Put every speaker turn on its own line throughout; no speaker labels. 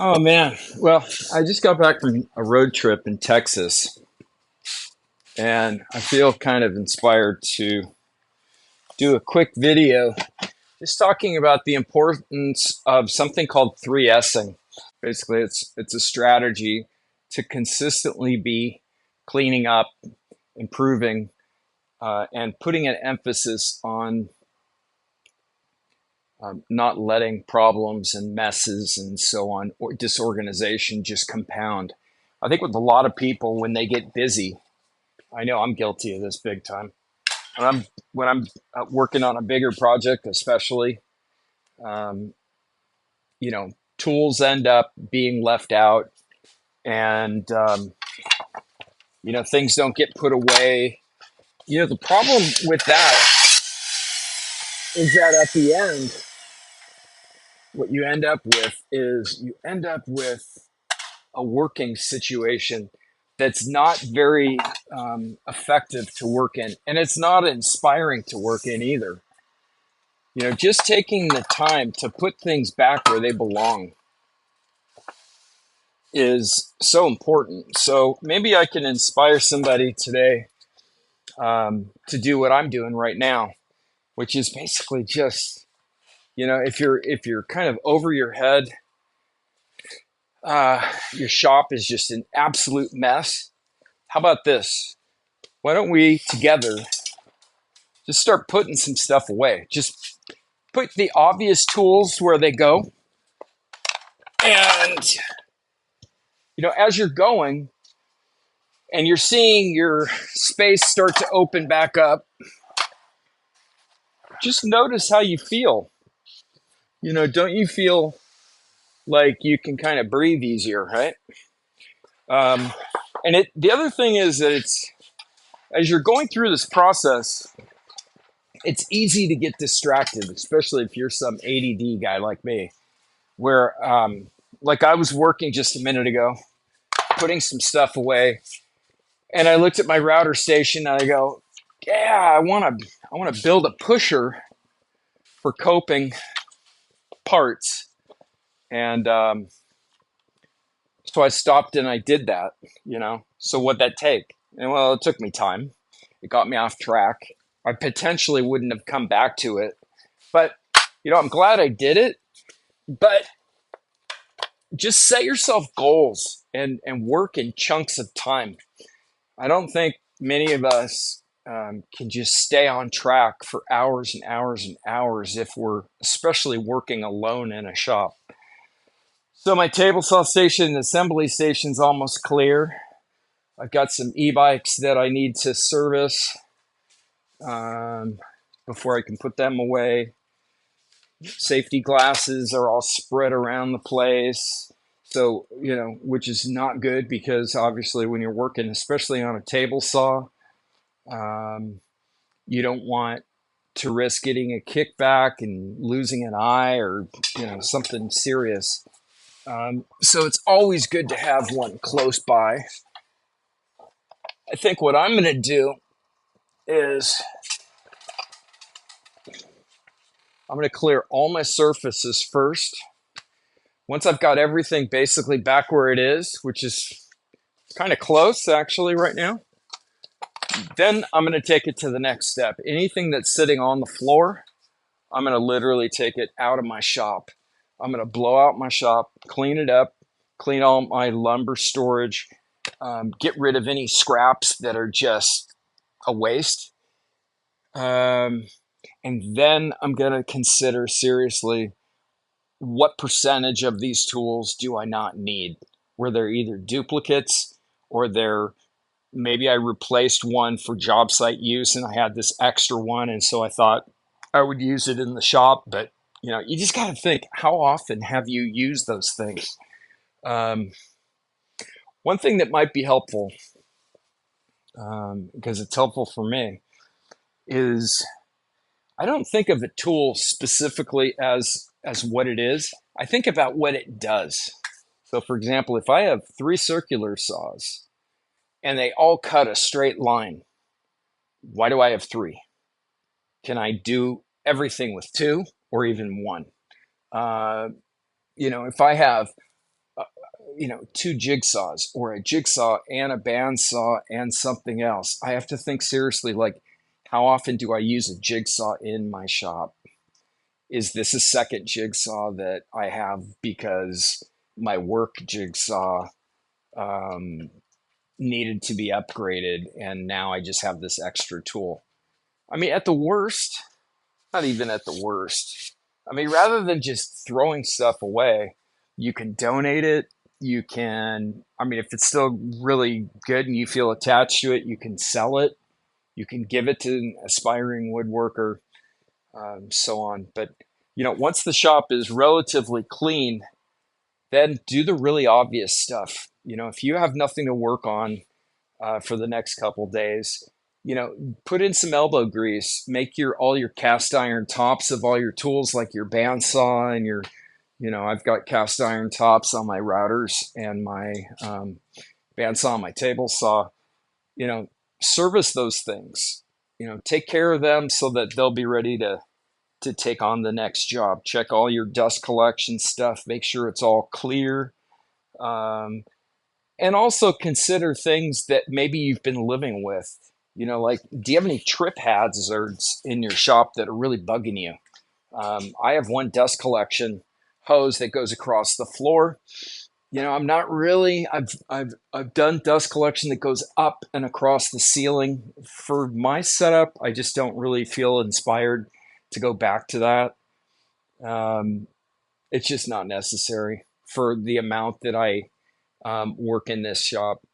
Oh man. Well, I just got back from a road trip in Texas and I feel kind of inspired to do a quick video just talking about the importance of something called 3Sing. Basically, it's a strategy to consistently be cleaning up, improving, and putting an emphasis on not letting problems and messes and so on or disorganization just compound. I think with a lot of people when they get busy, I know I'm guilty of this big time. When I'm working on a bigger project, especially, um, you know, tools end up being left out, and things don't get put away. The problem with that is that at the end, what you end up with is you end up with a working situation that's not very effective to work in, and it's not inspiring to work in either. Just taking the time to put things back where they belong is so important. So maybe I can inspire somebody today to do what I'm doing right now, which is basically just, if you're kind of over your head, your shop is just an absolute mess. How about this? Why don't we together just start putting some stuff away? Just put the obvious tools where they go, and as you're going and you're seeing your space start to open back up, just notice how you feel. Don't you feel like you can kind of breathe easier, right? Um, and the other thing is that it's as you're going through this process, it's easy to get distracted, especially if you're some ADD guy like me, where like I was working just a minute ago, putting some stuff away, and I looked at my router station and I go, yeah, I want to build a pusher for coping parts. And so I stopped and I did that. So what'd that take? And well, it took me time. It got me off track. I potentially wouldn't have come back to it. But, I'm glad I did it. But just set yourself goals and work in chunks of time. I don't think many of us can just stay on track for hours and hours and hours if we're especially working alone in a shop. So my table saw station and assembly station's almost clear. I've got some e-bikes that I need to service um, before I can put them away. Safety glasses are all spread around the place. So, which is not good because obviously when you're working, especially on a table saw, um, you don't want to risk getting a kickback and losing an eye or, something serious. So it's always good to have one close by. I think what I'm going to do is I'm going to clear all my surfaces first. Once I've got everything basically back where it is, which is kind of close actually right now, then I'm going to take it to the next step. Anything that's sitting on the floor, I'm going to literally take it out of my shop. I'm going to blow out my shop, clean it up, clean all my lumber storage, get rid of any scraps that are just a waste. And then I'm going to consider seriously what percentage of these tools do I not need, where they're either duplicates or they're maybe I replaced one for job site use and I had this extra one. And so I thought I would use it in the shop. But, you just got to think, how often have you used those things? Um, One thing that might be helpful, because it's helpful for me, is I don't think of a tool specifically as what it is. I think about what it does. So for example, if I have three circular saws and they all cut a straight line, why do I have three? Can I do everything with two or even one? Uh, if I have two jigsaws or a jigsaw and a bandsaw and something else. I have to think seriously, like, how often do I use a jigsaw in my shop? Is this a second jigsaw that I have because my work jigsaw um, needed to be upgraded and now I just have this extra tool? I mean, at the worst, not even at the worst. I mean, rather than just throwing stuff away, you can donate it. You can, I mean, if it's still really good and you feel attached to it, you can sell it. You can give it to an aspiring woodworker, so on. But, once the shop is relatively clean, then do the really obvious stuff. If you have nothing to work on for the next couple days, put in some elbow grease, make your all your cast iron tops of all your tools, like your bandsaw and your, I've got cast iron tops on my routers and my bandsaw on my table saw. You know, Service those things. Take care of them so that they'll be ready to take on the next job. Check all your dust collection stuff. Make sure it's all clear. Um, and also consider things that maybe you've been living with. Like, do you have any trip hazards in your shop that are really bugging you? I have one dust collection hose that goes across the floor. I'm not really. I've done dust collection that goes up and across the ceiling. For my setup, I just don't really feel inspired to go back to that. Um, it's just not necessary for the amount that I work in this shop.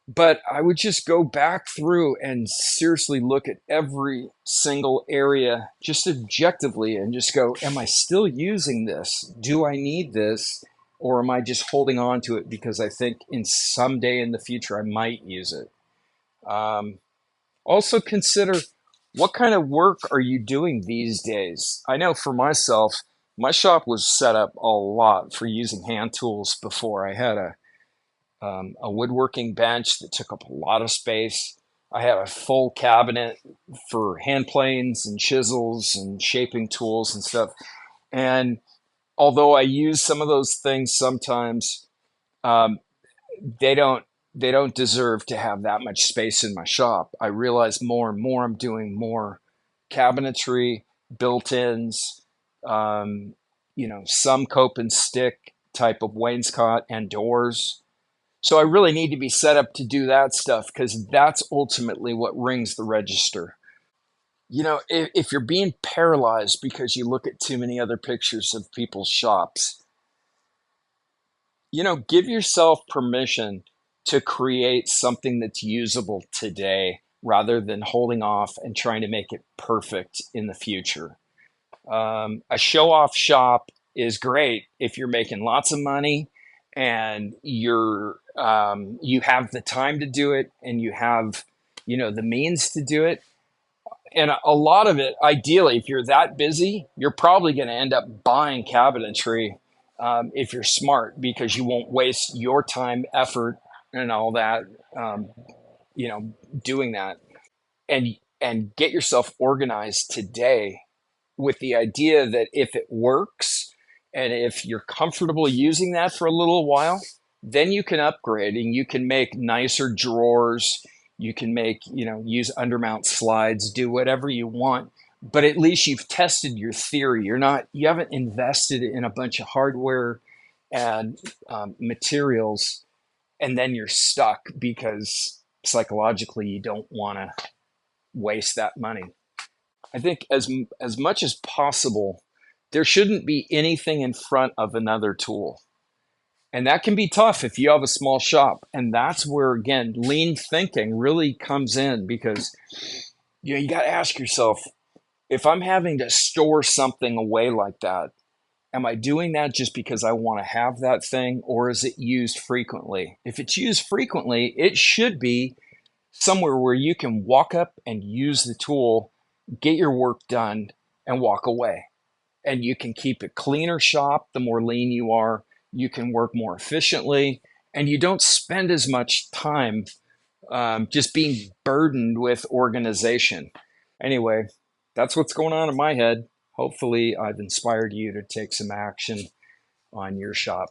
But I would just go back through and seriously look at every single area just objectively and just go, am I still using this? Do I need this? Or am I just holding on to it because I think in some day in the future I might use it? Um, Also consider, what kind of work are you doing these days? I know for myself, my shop was set up a lot for using hand tools before. I had a woodworking bench that took up a lot of space. I had a full cabinet for hand planes and chisels and shaping tools and stuff. And although I use some of those things sometimes, um, they don't they don't deserve to have that much space in my shop. I realize more and more I'm doing more cabinetry, built-ins, some cope and stick type of wainscot and doors. So I really need to be set up to do that stuff because that's ultimately what rings the register. If you're being paralyzed because you look at too many other pictures of people's shops, give yourself permission to create something that's usable today rather than holding off and trying to make it perfect in the future. A show off shop is great if you're making lots of money and you have the time to do it and you have the means to do it. And a lot of it, ideally, if you're that busy, you're probably going to end up buying cabinetry, if you're smart, because you won't waste your time, effort, and all that, um, you know, doing that. And get yourself organized today with the idea that if it works and if you're comfortable using that for a little while, then you can upgrade and you can make nicer drawers. You can use undermount slides, do whatever you want. But at least you've tested your theory. You haven't invested in a bunch of hardware and materials, and then you're stuck because psychologically you don't want to waste that money. I think as much as possible, there shouldn't be anything in front of another tool. And that can be tough if you have a small shop. And that's where, again, lean thinking really comes in because you got to ask yourself, if I'm having to store something away like that, am I doing that just because I want to have that thing, or is it used frequently? If it's used frequently, it should be somewhere where you can walk up and use the tool, get your work done, and walk away. And you can keep a cleaner shop the more lean you are. You can work more efficiently, and you don't spend as much time just being burdened with organization. Anyway, that's what's going on in my head. Hopefully, I've inspired you to take some action on your shop.